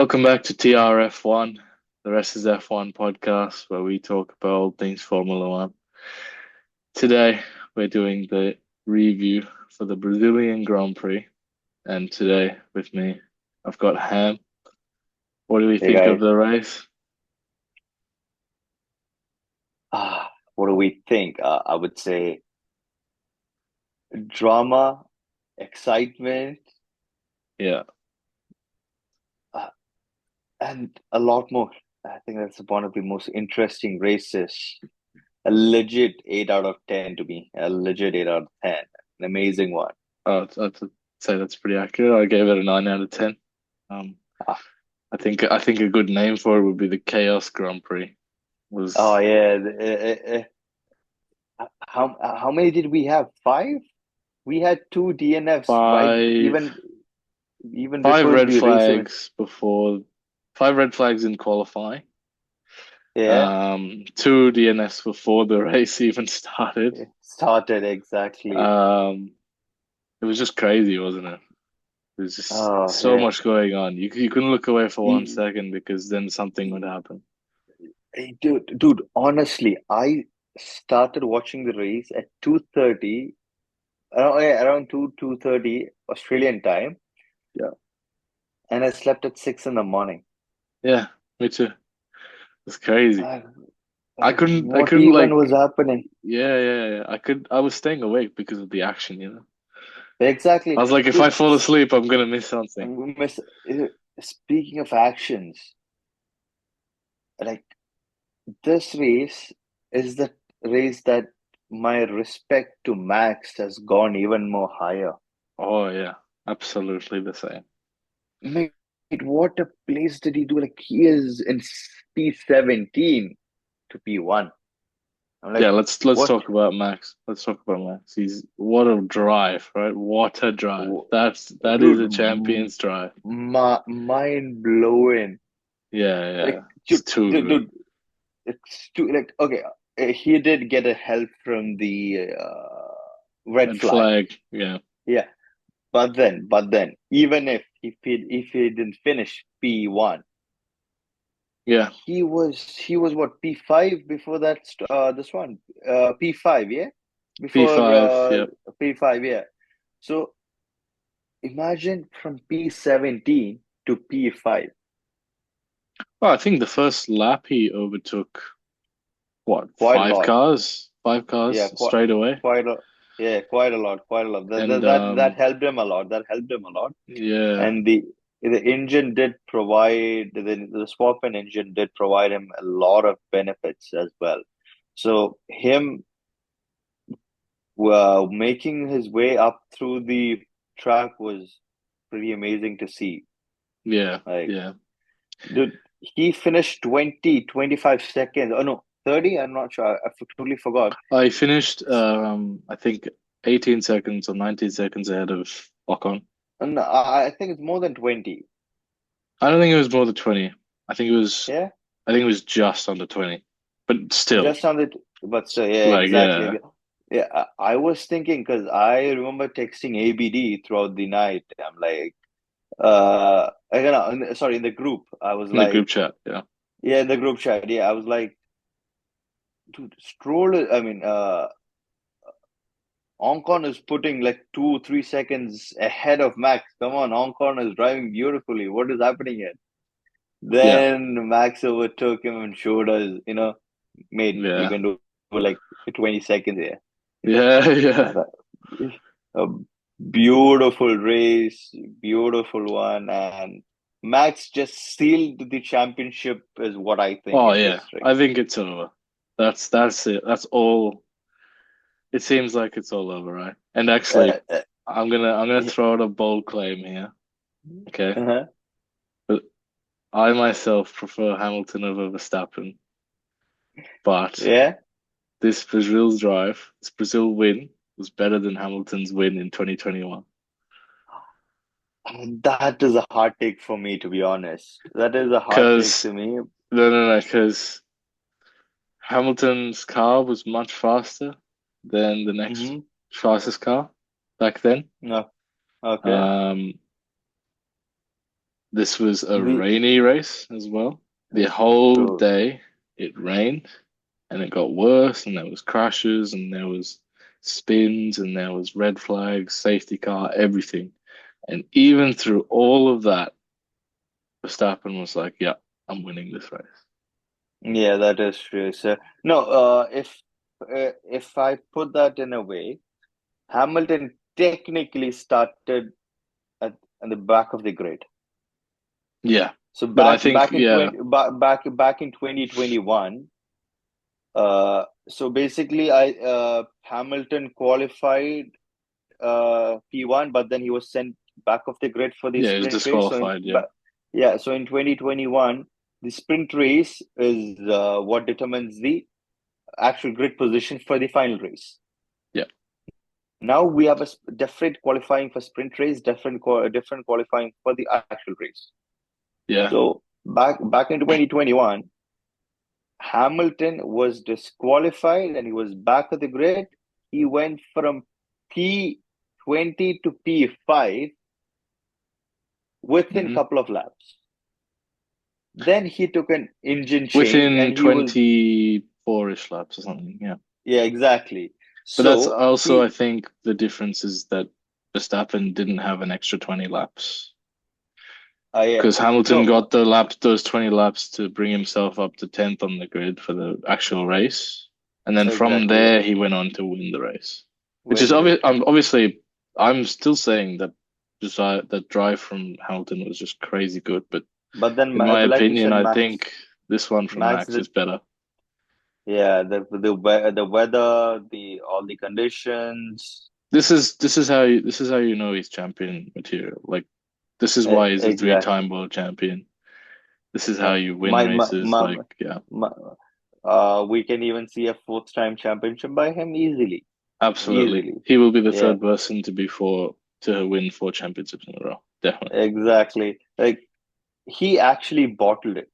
Welcome back to TRF1, the rest is F1 podcast, where we talk about all things Formula One. Today, we're doing the review for the Brazilian Grand Prix, and today with me, I've got Ham. What do we Hey think of guys, the race? what do we think? I would say drama, excitement, Yeah, uh, and a lot more. I think that's one of the most interesting races. A legit 8 out of 10 to me. A legit 8 out of 10. An amazing one. I'd say that's pretty accurate. I gave it a 9 out of 10. Um, Ah, I think a good name for it would be the Chaos Grand Prix. oh Was yeah. How many did we have? Five? We had two DNFs right five even five before red the race even. flags before 5 red flags in qualifying. Yeah, Two DNS before the race even started. it started exactly. Um, it was just crazy, wasn't it? There was just Oh so yeah. much going on. You couldn't look away for 1 second because then something would happen. Hey, dude, honestly, I started watching the race at 2:30, around 2:30 Australian time, Yeah, and I slept at 6 in the morning. yeah, me too. It's crazy. Uh, I what couldn't even was like, happening? yeah. I was staying awake because of the action. I Exactly. was like, if I Dude, fall asleep, I'm gonna miss something. miss, speaking of actions, like this race is the race that my respect to Max has gone even more higher. Oh yeah, absolutely the same. Mate, what a place did he do? Like he is in P17 to P1. I'm Yeah, like, let's what? talk about Max. Let's talk about Max. He's what a drive, right? What a drive. w- That is Dude, a champion's drive. mind blowing. Yeah. Like, It's too good. dude, it's too like okay. He did get a help from the red Red flag. flag. Yeah. Yeah, but then, even if he didn't finish P1, Yeah. he was what P5 before that this one P5, yeah, before P5. Yep. P5, yeah. So imagine from P17 to P5. Well, I think the first lap he overtook what, Quite a five lot. cars? Five Yeah, cars quite straight away. quite a yeah, quite a lot. That And that that, that helped him a lot. That helped him a lot. yeah. And the engine did provide the swap in engine did provide him a lot of benefits as well. So him making his way up through the track was pretty amazing to see. Yeah. Like, Yeah. dude, he finished 25 seconds. Oh no, 30. I'm not sure. I totally forgot. I finished I think 18 seconds or 19 seconds ahead of Ocon. And I think it's more than 20. I don't think it was more than 20. I think it was Yeah, I think it was just under 20. But still, just on the. But so yeah, like exactly. yeah. Yeah, I was thinking because I remember texting ABD throughout the night. I'm like, sorry, in the group. I was In the group like, chat, yeah. yeah, in the group chat. Yeah, I was like, dude, Stroll. I mean, Ocon is putting like 2 3 seconds ahead of Max. Come on, Ocon is driving beautifully. What is happening here? Yeah. Then Max overtook him and showed us, mate, you Yeah. can do like 20 seconds here. Yeah, yeah. A beautiful race, beautiful one, and Max just sealed the championship, is what I think Oh in yeah. this I race. think it's over. That's it. That's all. It seems like it's all over, right? And Uh, actually, uh, I'm gonna yeah, throw out a bold claim here. Okay. uh-huh. But I myself prefer Hamilton over Verstappen. But Yeah, This Brazil win was better than Hamilton's win in 2021. that is a hard take for me, to be honest. That is a hard take Because to me. no, because Hamilton's car was much faster than the next Mm-hmm. fastest car back then. No, okay. Um, this was a the rainy race as well. The whole true. day it rained and it got worse and there was crashes and there was spins and there was red flags, safety car, everything. And even through all of that, Verstappen was like, yeah, I'm winning this race. Yeah, that is true. So no, if I put that in a way, Hamilton technically started at the back of the grid. Yeah. So But I think, yeah, back in 2021, so basically I Hamilton qualified P1, but then he was sent back of the grid for the yeah, he was sprint race. disqualified. Yeah. Yeah, so in 2021, the sprint race is what determines the actual grid position for the final race. Yeah. Now we have a different qualifying for sprint race, different qualifying for the actual race. Yeah. So back in 2021, Hamilton was disqualified and he was back at the grid. He went from P20 to P5 within a Hmm. couple of laps. Then he took an engine change Within and he was, 24-ish laps or something. Yeah. yeah, exactly. But that's So also, I he, think, the difference is that Verstappen didn't have an extra 20 laps yeah, because Hamilton no, got those 20 laps to bring himself up to 10th on the grid for the actual race. And then from exactly. there, he went on to win the race, which is Win the, obviously, I'm still saying that that drive from Hamilton was just crazy good. But but then, in my like you opinion, said, I think this one from Max, Max is better. yeah, the weather, the all the conditions, This is how you know he's champion material. Like this is why he's a exactly. three-time world champion. This is how Yeah, you win races. Like yeah, my, we can even see a fourth time championship by him easily, absolutely. easily. He will be the Yeah, third person to win four championships in a row. Definitely. exactly. Like he actually bottled it.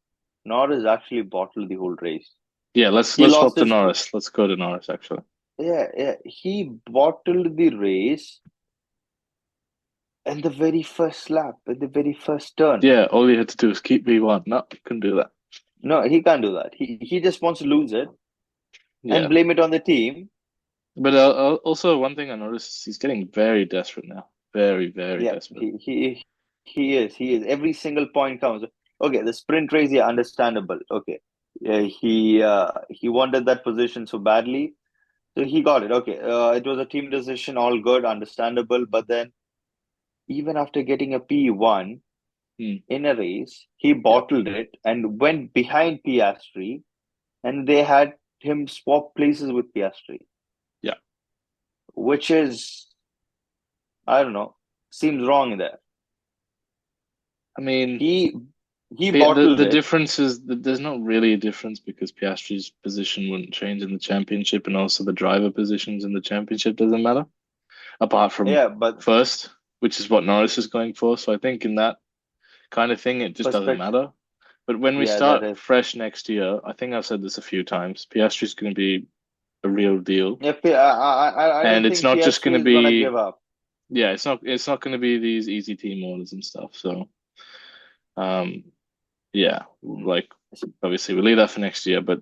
Norris actually bottled the whole race. Yeah, let's He let's lost swap to his, Norris. Let's go to Norris actually. yeah. He bottled the race in the very first lap, in the very first turn. Yeah, all you had to do is keep V1. No, couldn't do that. No, he can't do that. He just wants to lose it and Yeah. blame it on the team. But also one thing I noticed is he's getting very desperate now. Very, very Yeah, desperate. he is. Every single point counts. Okay, the sprint race, yeah, understandable. Okay, yeah, he wanted that position so badly, so he got it. Okay, it was a team decision, all good, understandable. But then, even after getting a P1 Hmm. in a race, he Yeah. bottled it and went behind Piastri, and they had him swap places with Piastri, Yeah. which is, I don't know, seems wrong there. I mean, He he the bottled it. difference is that there's not really a difference because Piastri's position wouldn't change in the championship, and also the driver positions in the championship doesn't matter, apart from Yeah, but first, which is what Norris is going for. So I think in that kind of thing, it just doesn't perspective. matter. But when we Yeah, that start is. fresh next year, I think I've said this a few times, Piastri's going to be a real deal, Yeah, I and don't it's think not just going Piastri to is gonna give be up. yeah, it's not going to be these easy team orders and stuff. So um, yeah, like obviously we leave that for next year, but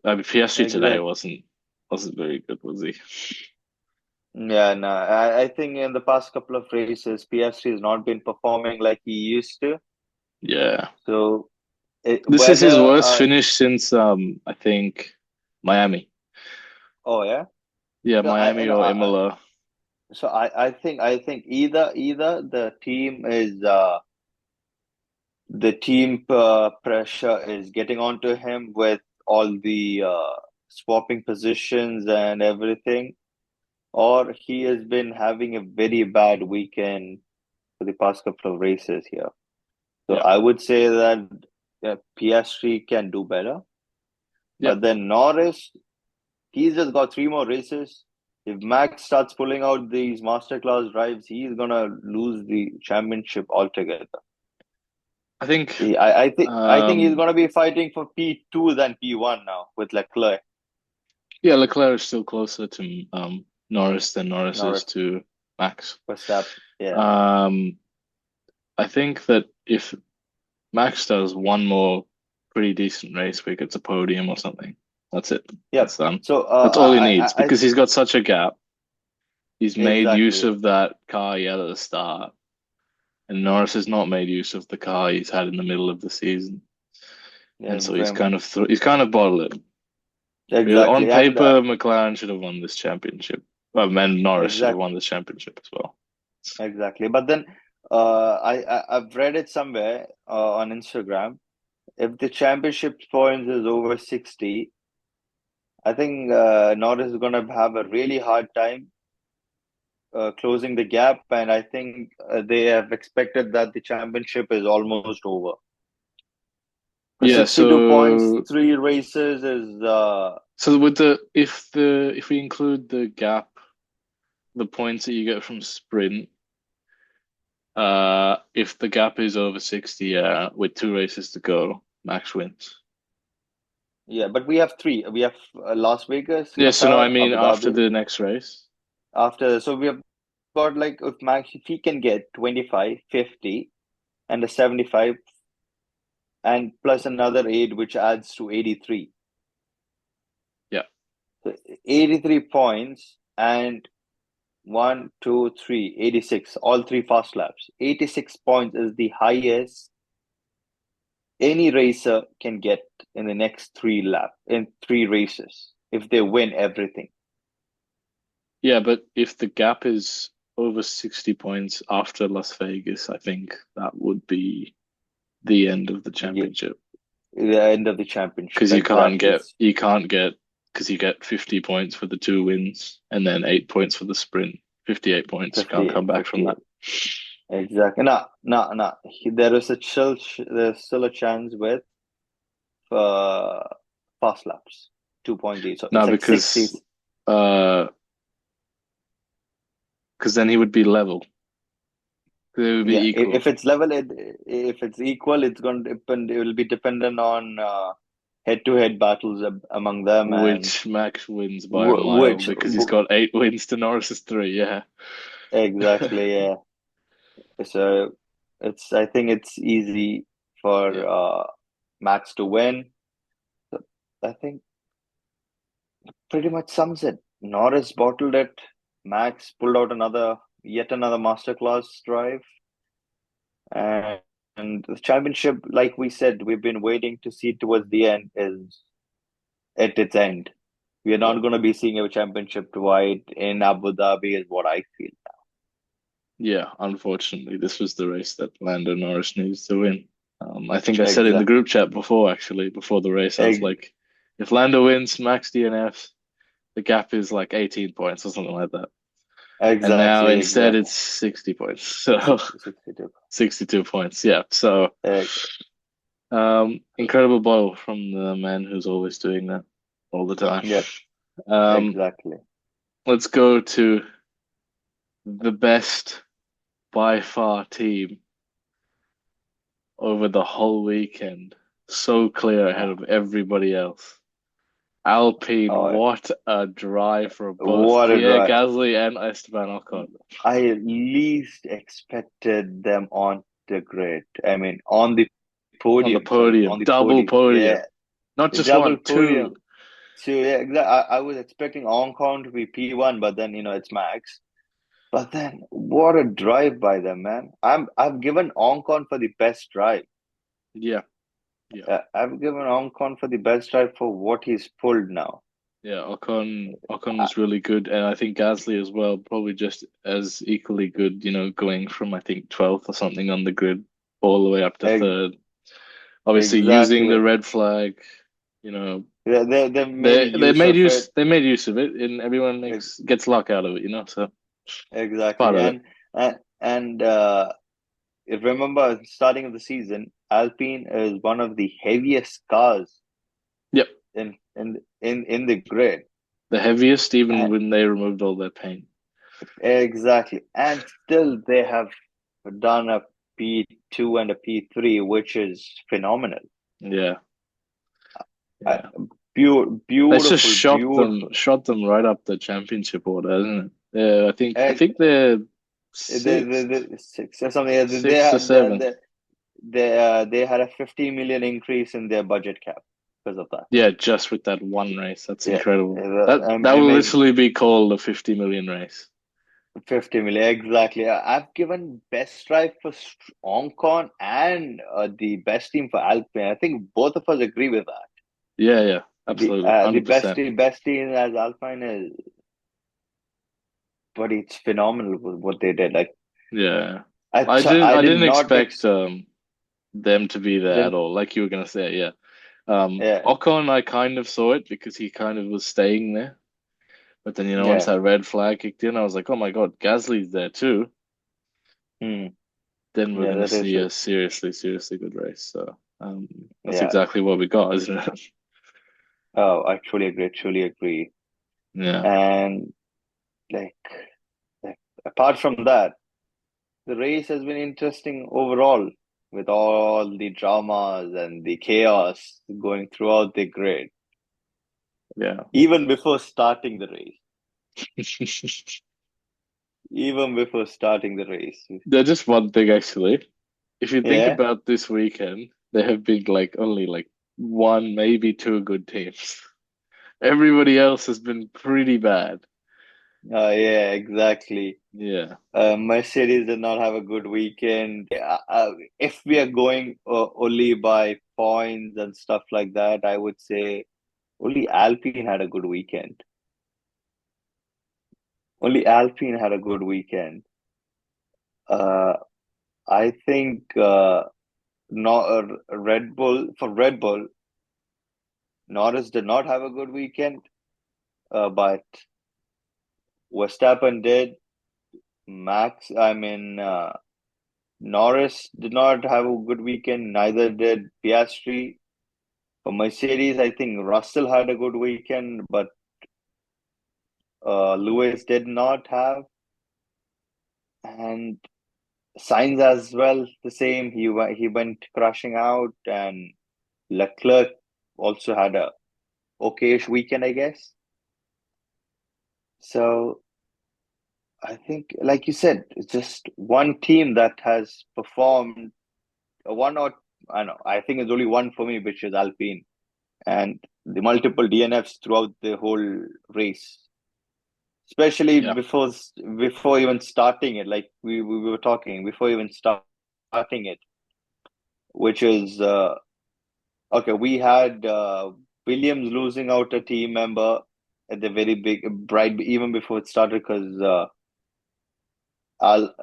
PSG today Exactly. wasn't very good, was he? Yeah, no, I think in the past couple of races, Piastri has not been performing like he used to. Yeah, So this is his whether worst finish since I think Miami. oh yeah, Yeah, no, I Miami no, or Imola. so I think either the team is the team pressure is getting onto him with all the swapping positions and everything, or he has been having a very bad weekend for the past couple of races here. So Yeah, I would say that PS3 can do better, yeah. but then Norris, he's just got three more races. If Max starts pulling out these masterclass drives, he's gonna lose the championship altogether. I think I think he's um gonna be fighting for P2 than P1 now with Leclerc. yeah, Leclerc is still closer to Norris than Norris is Norris, to Max. Verstappen, yeah, Um I think that if Max does one more pretty decent race where he gets a podium or something, that's it. That's Yep. done. So That's all he needs because he's got such a gap. He's made use exactly. of that car he had at the start, and Norris has not made use of the car he's had in the middle of the season, and Yeah, so he's kind of bottled it. Really, on exactly. And paper, McLaren should have won this championship. Well, and Norris should have exactly, won this championship as well. exactly. But then I've read it somewhere on Instagram. If the championship points is over 60, I think Norris is gonna have a really hard time closing the gap, and I think they have expected that the championship is almost over. Yeah, 62 points, so three races is with if we include the gap, the points that you get from sprint, if the gap is over 60, yeah, with two races to go, Max wins. yeah, but we have three. We have Las Vegas, Yeah, so no, I Qatar, mean Abu after Dhabi. the next race. After, so we have got like if Max if he can get 25, 50, and a 75, and plus another 8, which adds to 83. Yeah. So 83 points and 86, all three fast laps. 86 points is the highest any racer can get in the next in three races if they win everything. Yeah, but if the gap is over 60 points after Las Vegas, I think that would be the end of the Yeah, championship. the end of the championship. Because Exactly. you can't get because you get 50 points for the two wins and then 8 points for the sprint. 58 points. You can't 50, come back from 50. that. Exactly. No, no, no. There is there's still a chance with uh, fast laps, 2.8. So No, it's like 60. uh because then he would be level. They would Yeah, be equal, if it's level, if it's equal, it's going to depend. It will be dependent on head-to-head battles among them, and which Max wins by a mile which because he's got 8 wins to Norris's three. Yeah. exactly. Yeah. So I think it's easy Yeah. for Max to win. So I think pretty much sums it. Norris bottled it. Max pulled out yet another masterclass drive. And, and the championship, like we said, we've been waiting to see towards the end is at its end. We are Yeah. not going to be seeing a championship twice in Abu Dhabi, is what I feel. Yeah, unfortunately, this was the race that Lando Norris needs to win. I think I said in the Exactly. group chat before, actually, before the race, I was like, if Lando wins, Max DNFs, the gap is like 18 points or something like that. And now Exactly. instead Exactly. it's 60 points. So 62. 62 points. Yeah. So Ex- incredible bottle from the man who's always doing that all the time. Yep. Um, Exactly. let's go to the best by far team over the whole weekend. So clear ahead Oh, of everybody else. Alpine, oh, what a drive for both what a Pierre drive. Gasly and Esteban Ocon. I least expected them on the grid. I mean, on the On the podium. Sorry, podium, on the double podium. podium. Yeah, Not the just double one, two. podium. So yeah, I was expecting Ocon to be P1, but then it's Max. But then, what a drive by them, man! I've given Ocon for the best drive. Yeah, yeah, I've given Ocon for the best drive for what he's pulled now. yeah. Ocon Uh, was really good, and I think Gasly as well, probably just as equally good. Going from I think 12th or something on the grid all the way up to ex- third. Obviously, using the exactly. red flag. You know, They made they use made of use it. they made use of it, and everyone Ex- gets luck out of it. So it's part Exactly. of it. And remember, starting of the season, Alpine is one of the heaviest cars Yep, in the grid. the heaviest, even And when they removed all their paint. exactly. And still they have done a P2 and a P3, which is phenomenal. Yeah, Uh, yeah. That's just beautiful, beautiful. shot them right up the championship order, isn't it? Yeah, I Ex- think they're Sixth, the six or something. They sixth or had seventh. they had a 50 million increase in their budget cap because of that. Yeah, just with that one race. That's Yeah, incredible. That will amazing. literally be called a 50 million race. 50 million, exactly. I've given best drive for Oncon and the best team for Alpine. I think both of us agree with that. Yeah, yeah, absolutely. The 100%. best team as Alpine is, but it's phenomenal what they did. Like Yeah. I I did didn't not expect them to be there at then all, like you were gonna say, yeah. yeah Ocon, I kind of saw it because he kind of was staying there. But then, once yeah that red flag kicked in, I was like, oh my God, Gasly's there too. hmm, Then we're yeah, gonna that is see true. a seriously, seriously good race. So that's Yeah. exactly what we got, isn't it? Oh, I truly agree. Truly agree. Yeah. And like, like apart from that, the race has been interesting overall with all the dramas and the chaos going throughout the grid, Yeah. even before starting the race. Even before starting the race. There's just one thing actually. If you think Yeah. about this weekend, there have been like only like one, maybe two good teams. Everybody else has been pretty bad. Yeah, exactly. Yeah. Mercedes did not have a good weekend. If we are going only by points and stuff like that, I would say only Alpine had a good weekend. Only Alpine had a good weekend. Uh, I think not Red Bull, Norris did not have a good weekend, but Verstappen did. Norris did not have a good weekend. Neither did Piastri. For Mercedes, I think Russell had a good weekend, but Lewis did not have, and Sainz as well. The same. He went crashing out, and Leclerc also had a okayish weekend, I guess. So I think, like you said, it's just one team that has performed one or I know. I think it's only one for me, which is Alpine, and the multiple DNFs throughout the whole race. Especially Yeah. before even starting it, like we were talking before even starting it, which is okay. We had Williams losing out a team member at the very big bright even before it started because Al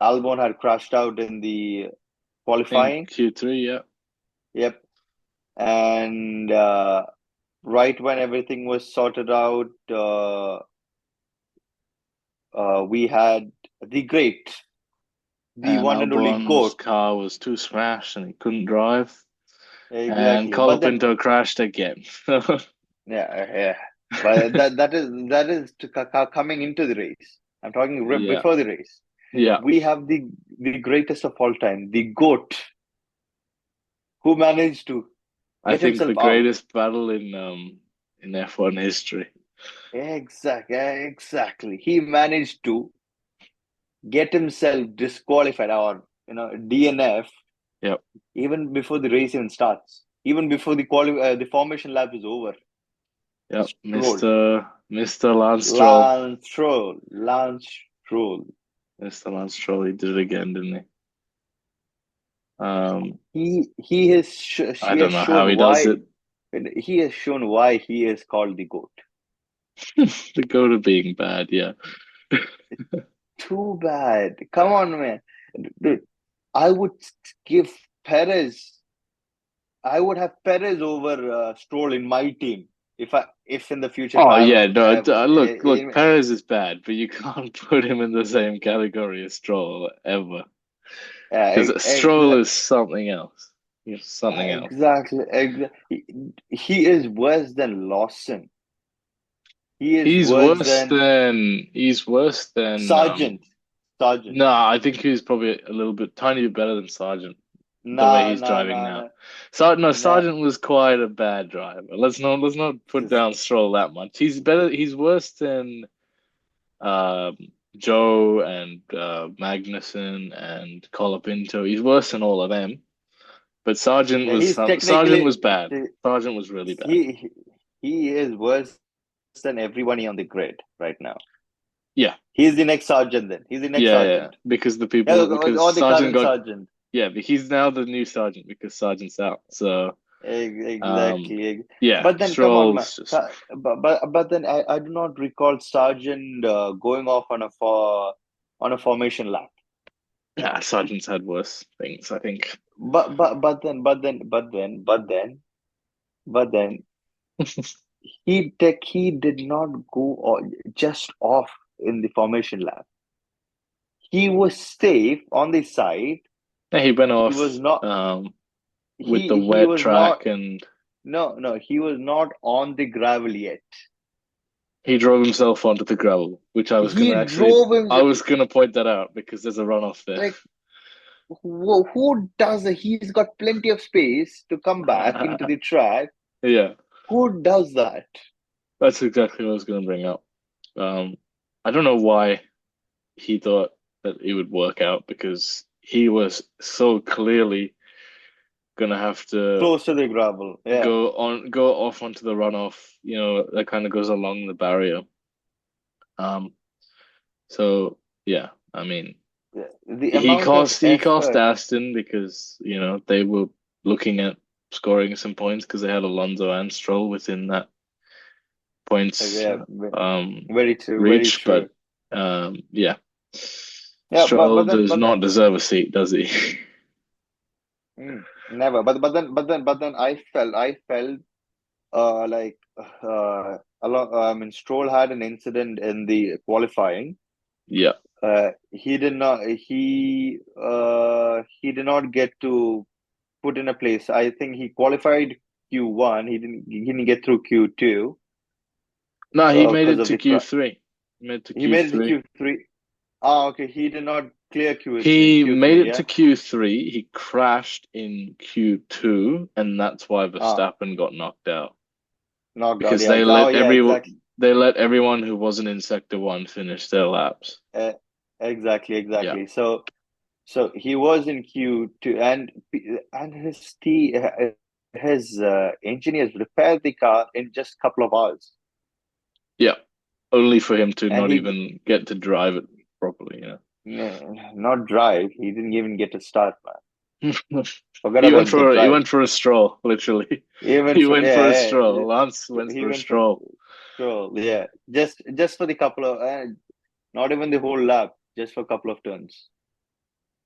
Albon had crashed out in the In qualifying. Q3, yeah. Yep, and right when everything was sorted out, we had the great, the And one and only Albon's GOAT. car was too smashed and he couldn't drive. And Exactly. But then, Colapinto crashed again. yeah. But that is coming into the race. I'm talking Yeah. before the race. Yeah. We have the greatest of all time, the GOAT, who managed to I get think the himself out. greatest battle in F1 history. Exactly. He managed to get himself disqualified or DNF Yep. even before the race even starts, even before the formation lap is over. Yep. Stroll, Mr. Lance Stroll. Lance Stroll. Mr. Lance Stroll, he did it again, didn't he? He I don't has know how shown he does it. why he has shown why he is called the GOAT. The go to being bad, yeah. Too bad. Come on, man. Dude, I would give Perez. I would have Perez over Stroll in my team if in the future if Oh I yeah, have no. Look. in, Perez is bad, but you can't put him in the same category as Stroll ever, because Stroll is something else. He's something else. exactly. He is worse than Lawson. He is He's worse worse than than he's worse than Sargent. Sargent. No, I think he's probably a little bit tiny bit better than Sargent. The way No, he's no, driving no, now. no, no. Sargent was quite a bad driver. Let's not put down Stroll that much. He's better. He's worse than um Joe and Magnussen and Colapinto. He's worse than all of them. But Yeah, he's Sargent technically was bad. Sargent was really bad. he he is worse than everybody on the grid right now. Yeah, He's the next sergeant. Then he's the next yeah. sergeant. Yeah, Because or the Sargent current got sergeant. yeah, but he's now the new Sargent because Sargent's out. So um Exactly. yeah, But then, come on, man. Stroll's just But then I do not recall Sargent going off on a formation lap. yeah, Sargent's had worse things, I think. But then he did not go just off in the formation lap. He was safe on the side. Yeah, he went He was off not. with the He wet was not. track and No. He was not on the gravel yet. he drove himself onto the gravel, which He drove him I was gonna point that out because there's a runoff there. like who does that? He's got plenty of space to come back into the track. Yeah, Who does that? that's exactly what I was gonna bring up. Um, I don't know why he thought that it would work out because he was so clearly gonna have to Close to the gravel. Yeah. go off onto the runoff, that kind of goes along the barrier. Um, so yeah, I mean, Yeah. The amount of he cost effort. Aston because they were looking at scoring some points because they had Alonso and Stroll within that points Yeah, very true, very reach, but true. yeah, Yeah, Stroll does but not then, deserve a seat, does he? never. But then I felt like I mean, Stroll had an incident in the qualifying. Yeah. He did not. He did not get to put in a place. I think he qualified Q1. He didn't get through Q2 No, he made because it of to the crash. Q3. He made it to He made it to Q3. Q3. Ah, okay. He did not clear He made Q3. it to Yeah. Q3. He crashed in Q2, and that's why Ah, Verstappen got knocked out knocked out. because Yeah. Oh, yeah. Exactly. they let everyone who wasn't in sector one finish their laps. Uh, exactly. Yeah. Exactly. So he was in Q2, and his engineers repaired the car in just a couple of hours, Yeah. Only for him to and not even get to drive it properly, not drive. He didn't even get to start, man. Forget He went about the for drive. a stroll, literally. Even He for went for a yeah, stroll. Lance went he for a went for stroll. stroll. Yeah, just for the couple of not even the whole lap, just for a couple of turns.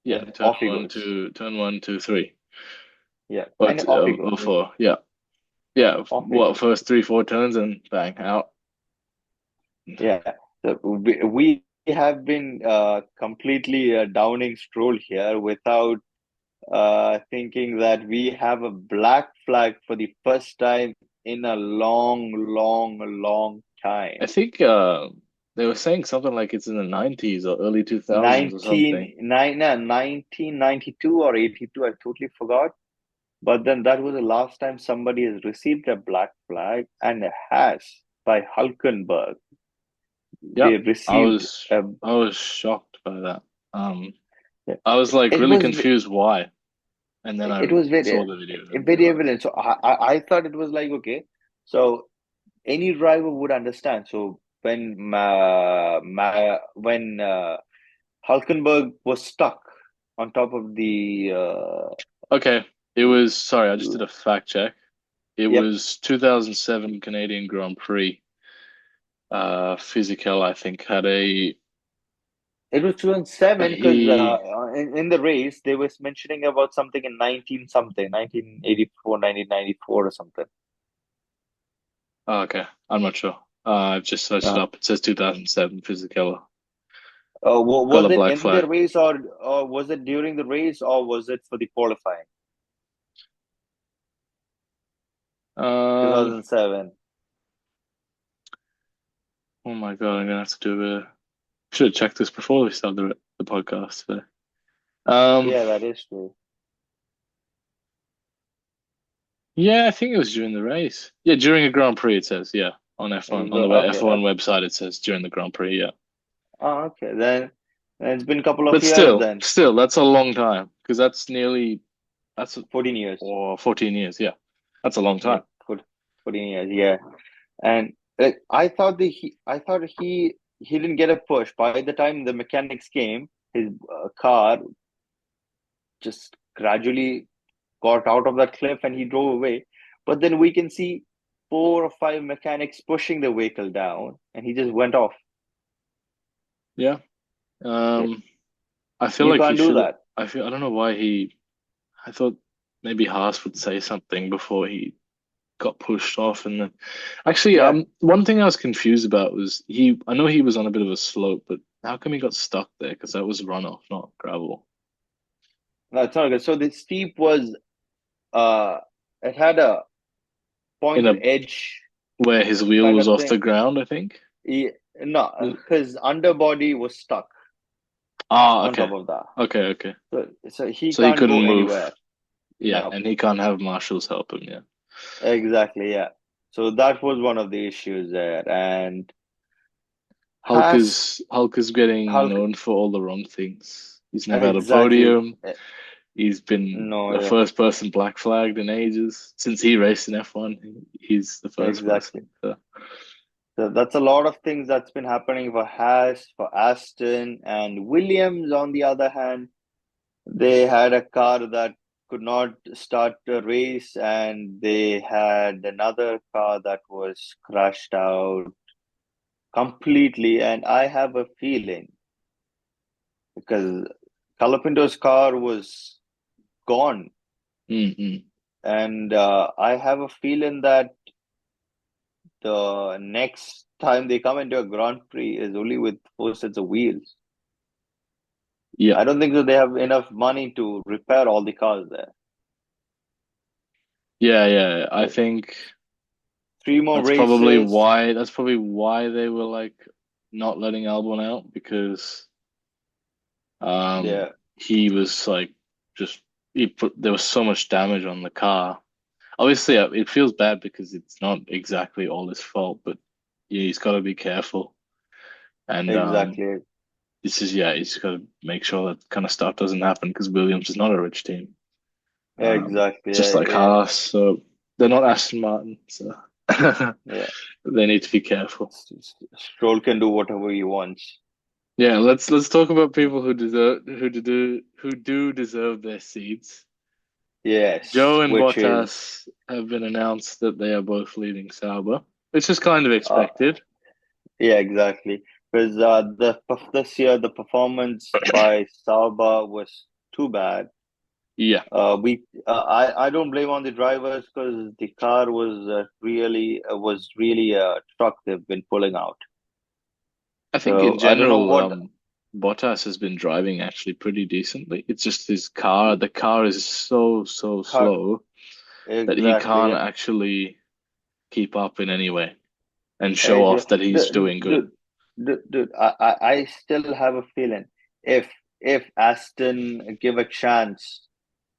Yeah, Then off he goes. turn one, two, three. Yeah, and What off he or goes. four? Yeah. Yeah, Off he what goes. first three, four turns and bang out. Yeah, so we have been completely downing Stroll here without thinking that we have a black flag for the first time in a long I time. think they were saying something like it's in the 90s or early 2000s or something. 1992 or 82, I totally forgot. But then that was the last time somebody has received a black flag, and it has by Hulkenberg. They Yep, received a. I was shocked by that. I was like It really was confused why, and then I it was saw the video and very realized. evident. So I thought it was like okay, so any driver would understand. So when Hulkenberg was stuck on top of the Okay, it was sorry, I just did a fact check. It yep. was 2007 Canadian Grand Prix. Physical, I think, had It was 2007 because he. in the race they was mentioning about something in 19 something, 1984, 1994 or something. Oh, okay, I'm not sure. I've just searched it Uh, up. It says 2007 Physical. Got was a it black in the flag. race or was it during the race or was it for the qualifying? Um, 2007. oh my God, I'm gonna have to do a. Should have checked this before we started the podcast today. Um, Yeah, that is true. yeah, I think it was during the race. Yeah, during a Grand Prix, it says. Yeah, on F1 on the Okay. F1 website, it says during the Grand Prix. Yeah. Oh, okay. Then it's been a couple of But years still, then. still, that's a long time because that's 14 years. or 14 years. Yeah, that's a long Yeah, time. 14 years. Yeah. And I thought he didn't get a push. By the time the mechanics came, his car just gradually got out of that cliff and he drove away. But then we can see four or five mechanics pushing the vehicle down, and he just went off. Yeah. Yeah, Um, I feel you like he can't do should. that. I don't know why he. I thought maybe Haas would say something before he got pushed off, and then actually, Yeah, one thing I was confused about was he. I know he was on a bit of a slope, but how come he got stuck there? Because that was runoff, not gravel. no, it's not good. So the steep was uh, it had a In a pointed edge where his wheel kind was of off the thing. ground, I think. He, no, his underbody was stuck Ah, on okay, top of that. okay, okay. So he So he can't go couldn't move. anywhere. Yeah, No, and he can't have marshals help him. Yeah, exactly. Yeah. So that was one of the issues there. And has Hulk is getting Hulk known for all the wrong things. He's never had a exactly. podium. He's been No, the yeah, first person black flagged in ages since he raced in F1. He's the first exactly. person. So, So that's a lot of things that's been happening for Haas, for Aston, and Williams. On the other hand, they had a car that could not start a race, and they had another car that was crashed out completely. And I have a feeling because Calapinto's car was gone, mm-mm. and I have a feeling that the next time they come into a Grand Prix is only with four sets of wheels. Yeah, I don't think that they have enough money to repair all the cars there. yeah. I Uh, think Three more races. that's probably why they were like not letting Albon out because Yeah, he was like just he put there was so much damage on the car. Obviously, it feels bad because it's not exactly all his fault, but yeah, he's got to be careful. And exactly. this is yeah, he's got to make sure that kind of stuff doesn't happen because Williams is not a rich team, Exactly. just like Yeah, Haas. So they're not Aston Martin, so yeah. they need to be careful. Stroll can do whatever he wants. Yeah, let's talk about people who do deserve their seats. Yes, Joe and which is Bottas have been announced that they are both leaving Sauber, which is kind of uh, expected. yeah, exactly. Because this year the performance by Sauber was too bad. Yeah, I don't blame on the drivers because the car was really a truck they've been pulling out. I think in So I don't know general, what. Bottas has been driving actually pretty decently. It's just the car is so Car, slow that he exactly. can't Yeah. actually keep up in any way and show Exa- off that he's doing good. dude, I still have a feeling if Aston give a chance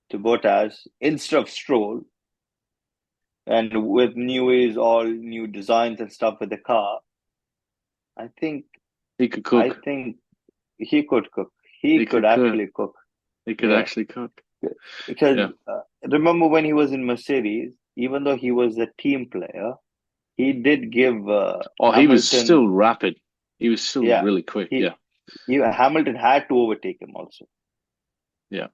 to Bottas instead of Stroll and with new ways, all new designs and stuff with the car, I think He could I cook. think he could cook. He He could could cook. actually cook. He could Yeah, actually cook. because Yeah. remember when he was in Mercedes, even though he was a team player, he did give Oh, he was Hamilton. still rapid. He was still Yeah, really quick. he Yeah. Hamilton had to overtake him also. Yeah.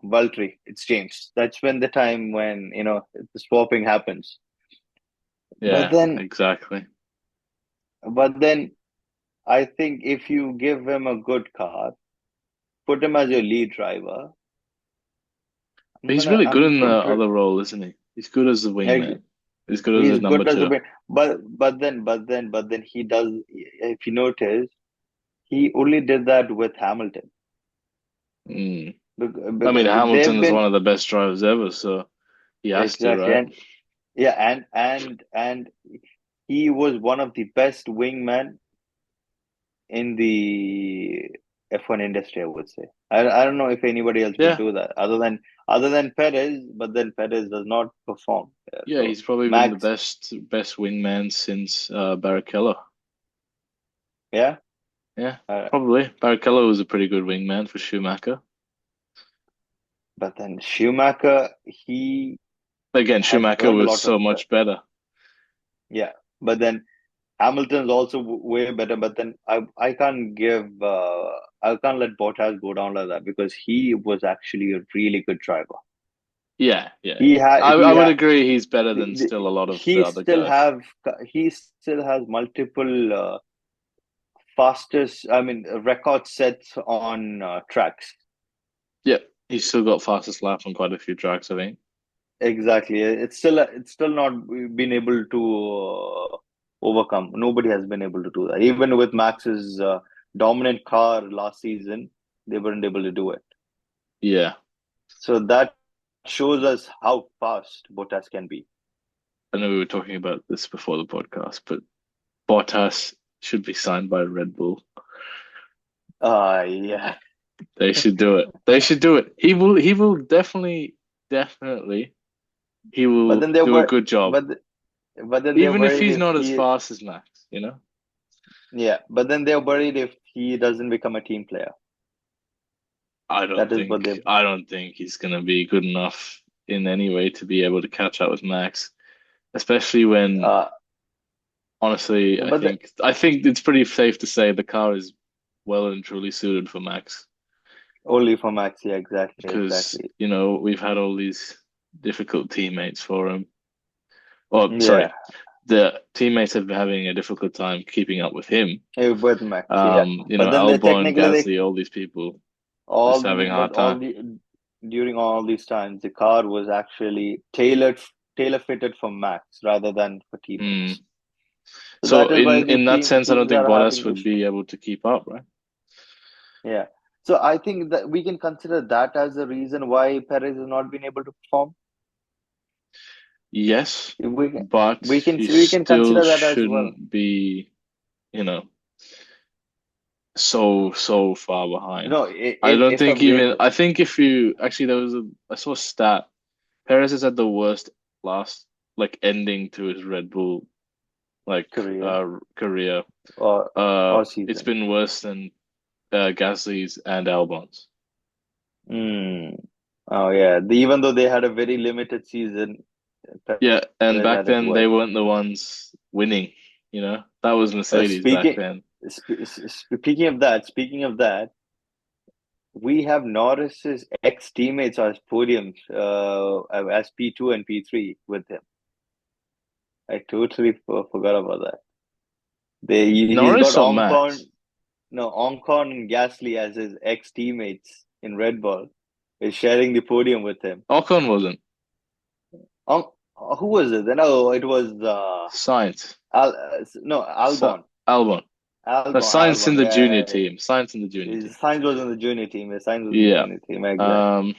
Valtteri, it's James. That's when the time when the swapping happens. But Yeah, then, exactly. but then, I think if you give him a good car, put him as your lead driver. But he's really good I'm in the pretty. other role, isn't he? He's good as the Like, wingman. He's good as a he's number good as a two. bit, but then he does. If you notice, he only did that with Hamilton Mm. I mean, because Hamilton they've is one been of the best drivers ever, so he has to, exactly. right? And yeah, and he was one of the best wingmen in the F1 industry, I would say. I don't know if anybody else would Yeah, do that other than Perez, but then Perez does not perform. yeah, So he's probably been the Max, best wingman since Barrichello. Yeah. Yeah, Uh, probably. Barrichello was a pretty good wingman for Schumacher. but then Schumacher, he Again, has Schumacher earned a was lot of so much better. yeah. But then Hamilton's also way better. But then I can't let Bottas go down like that because he was actually a really good driver. Yeah, yeah, He yeah. had I he would had agree he's better than the, still a lot of the he other still guys. have he still has multiple fastest record sets on tracks. Yeah, he's still got fastest lap on quite a few tracks, I think. Exactly. It's still not been able to overcome. Nobody has been able to do that. Even with Max's dominant car last season, they weren't able to do it. Yeah, So that shows us how fast Bottas can be. I know we were talking about this before the podcast, but Bottas should be signed by Red Bull. Yeah. They should do it. They should do it. He will definitely he But will then they do a were, good job. but but then they're Even if worried he's if not as he, fast as Max, you know? yeah. But then they're worried if he doesn't become a team player. That is what they. I don't think he's gonna be good enough in any way to be able to catch up with Max, especially when Uh, honestly, but the, I think it's pretty safe to say the car is well and truly suited for Max only for Max. Yeah, exactly, because, exactly. you know, we've had all these difficult teammates for him. Or sorry, Yeah, the teammates have been having a difficult time keeping up with him. with Max. Yeah, You know, but then they Albon, technically they Gasly, all these people just all having a hard but time. all the during all these times the car was actually tailor fitted for Max rather than for Hmm. teammates. So So that is why the in that sense, I don't teams think are Bottas having would issues. be able to keep up, right? Yeah. So I think that we can consider that as the reason why Perez has not been able to perform. Yes, We can but he we can still consider that as well. shouldn't be, you know, so far behind. No, I don't if think I'm going even to I think if you actually I saw a stat. Perez has had the worst last like ending to his Red Bull career career. or It's season. been worse than Gasly's and Albon's. Mm. Oh yeah, even though they had a very limited season, Yeah, and Perez back had it then they worse. weren't the ones winning, you know? That was Mercedes back Speaking then. speaking of that, we have Norris's ex teammates as podiums, as P2 and P3 with him. I totally forgot about that. He's got Norris or Max? Ocon and Gasly as his ex teammates in Red Bull. Is sharing the podium with him. Ocon wasn't. Um, who was it? No, it was Science. no, Albon. Albon. No, Science in Albon. the Yeah, junior team. Science in the junior team. Sainz was on the junior team. Yeah, Sainz was on the Yeah. junior team. Exactly. Um,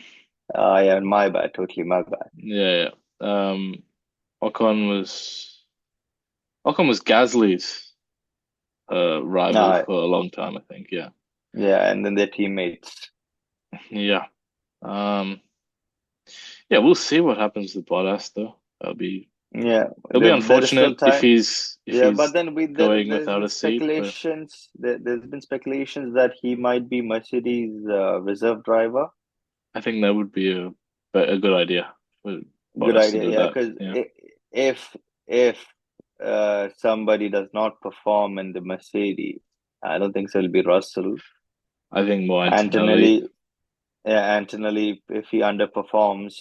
Yeah, my bad. Totally my bad. yeah, yeah. Ocon was Gasly's rival Uh, for a long time, I think. Yeah. yeah, and then their teammates. Yeah. Um, yeah, we'll see what happens to Bottas though. Yeah, It'll be there is still unfortunate if time. Yeah, but he's then going there's without been a seat, but speculations. There's been speculations that he might be Mercedes reserve driver. I think that would be a good idea for Good Bottas to idea, do yeah. that. Because Yeah. if somebody does not perform in the Mercedes, I don't think so. It'll be Russell. I think more Antonelli Antonelli, yeah, Antonelli. If he underperforms,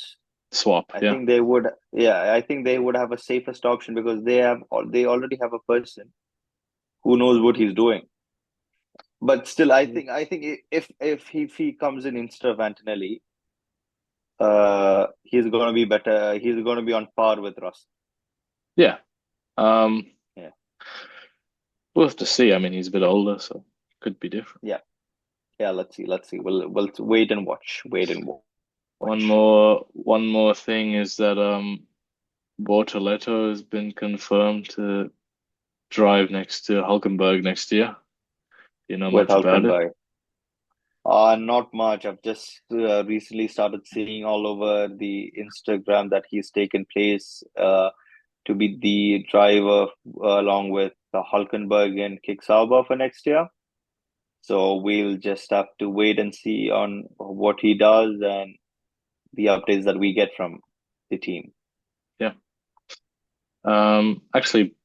swap, I yeah. think they would. Yeah, I think they would have a safest option because they already have a person who knows what he's doing. But still, I think if he comes in instead of Antonelli, he's gonna be better. He's gonna be on par with Russ. Yeah. Um, Yeah, we'll have to see. I mean, he's a bit older, so could be different. yeah, yeah. Let's see. Let's see. We'll wait and watch. Wait and watch. One more thing is that Bortoleto has been confirmed to drive next to Hulkenberg next year. Do you know With much about it? Hulkenberg. Not much. I've just recently started seeing all over the Instagram that he's taken place to be the driver along with Hulkenberg and kick Sauber for next year. So we'll just have to wait and see on what he does and the updates that we get from the team. Yeah. Actually,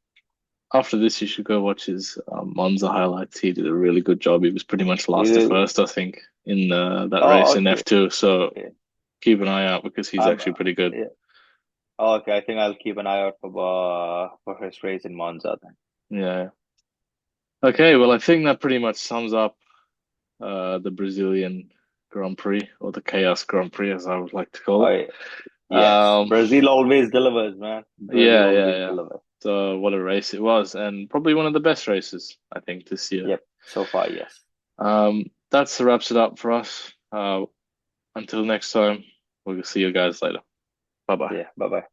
after this, you should go watch his Monza highlights. He did a really good job. He was pretty much last to first, I think, in that race Oh, in okay. F2. So Yeah. keep an eye out because he's actually pretty good. Yeah. Oh, okay. I think I'll keep an eye out for his race in Monza then. Yeah. Okay, well, I think that pretty much sums up the Brazilian Grand Prix, or the Chaos Grand Prix, as I would like to call Oh, it. yeah. Yes. Um, Brazil always delivers, man. Brazil always yeah. delivers. So what a race it was, and probably one of the best races, I think, this year. Yep. So far, yes. That's wraps it up for us. Until next time, we'll see you guys later. Bye bye. Yeah. Bye bye.